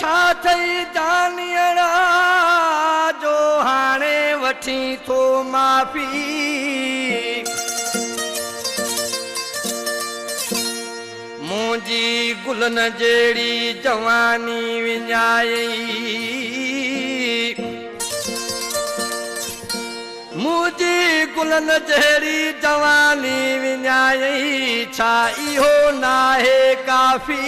छा थई जानियड़ा जो हाणे वठी थो माफ़ी मुंहिंजी गुलन जहिड़ी जवानी विञाई मुंहिंजी गुलन जहिड़ी जवानी विञाई छा इहो नाहे काफ़ी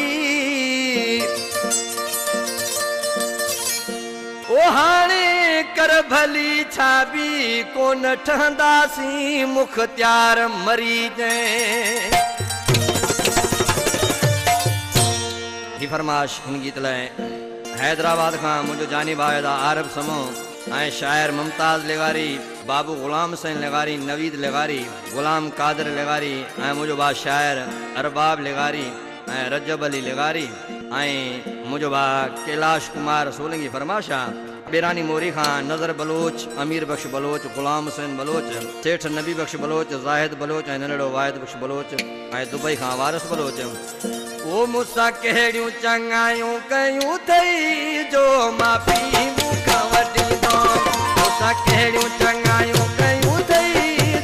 ओ हाणे कर भली छा बि कोन ठहंदासीं मुख़्तियार मरी जंहिं ही फरमाश हिन गीत लाइ हैदराबाद खां मुंहिंजो जानी भाउ आरब समूह ऐं शाइर मुमताज़ लेगारी बाबू गुलाम हुसैन लेगारी नवीद लेगारी गुलाम कादर लेगारी ऐं मुंहिंजो भाउ शाइर अरबाब लेगारी ऐं रजब अली लेगारी ऐं मुंहिंजो भाउ कैलाश कुमार सोलंगी फरमाश आहे बेरानी मोरी खान नजर बलोच अमीर बख्श बलोच गुलाम हुसैन बलोच सेठ नबी बख्श बलोच जाहिद बलोच ऐं नंढड़ो वाहिद बख्श बलोच ऐं दुबई खां वारिस बलोच ओ मूंसां कहिड़ियूं चङायूं कयूं अथई जो माफ़ी मूंखां वठी थो मूंसां कहिड़ियूं चङायूं कयूं अथई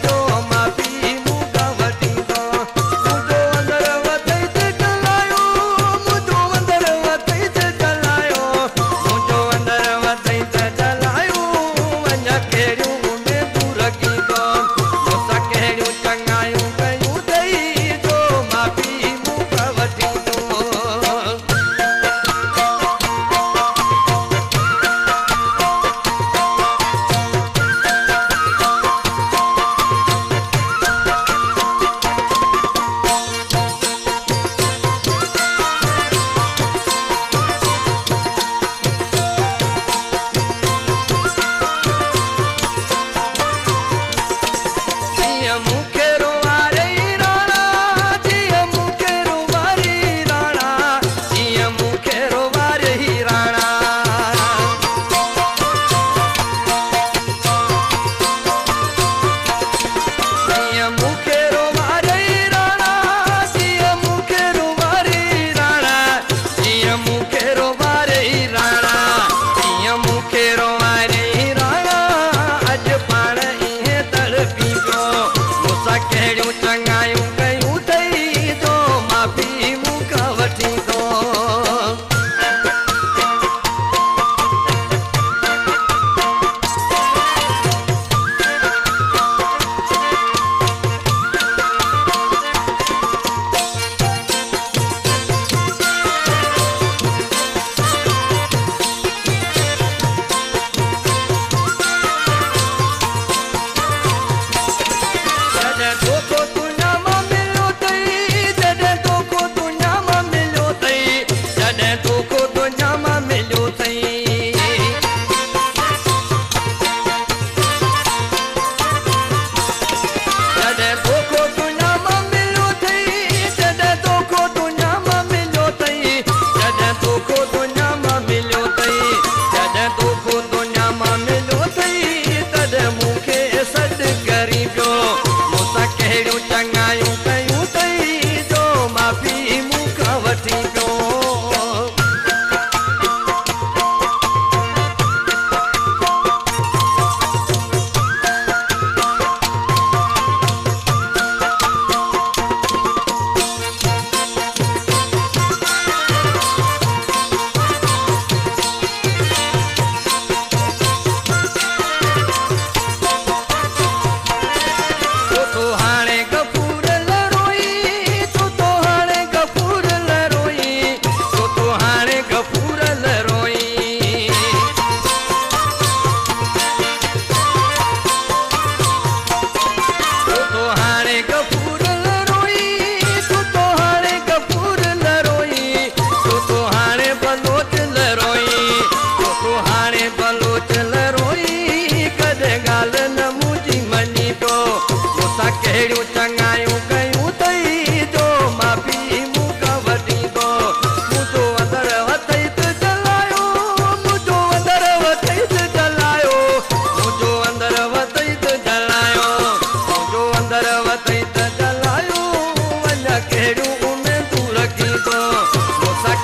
जो माफ़ी मूंखां वठी थो मुंहिंजो अंदरि वधई त जलायो मुंहिंजो अंदरि वधई त जलायो मुंहिंजो अंदरि वधई त जलायो अञा कहिड़ियूं में दूर रखी थो मूंसां कहिड़ियूं चङायूं कयूं अथई जो माफ़ी मूंखां वठी थो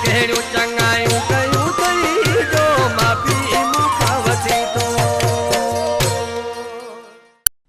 कहिड़ियूं चङा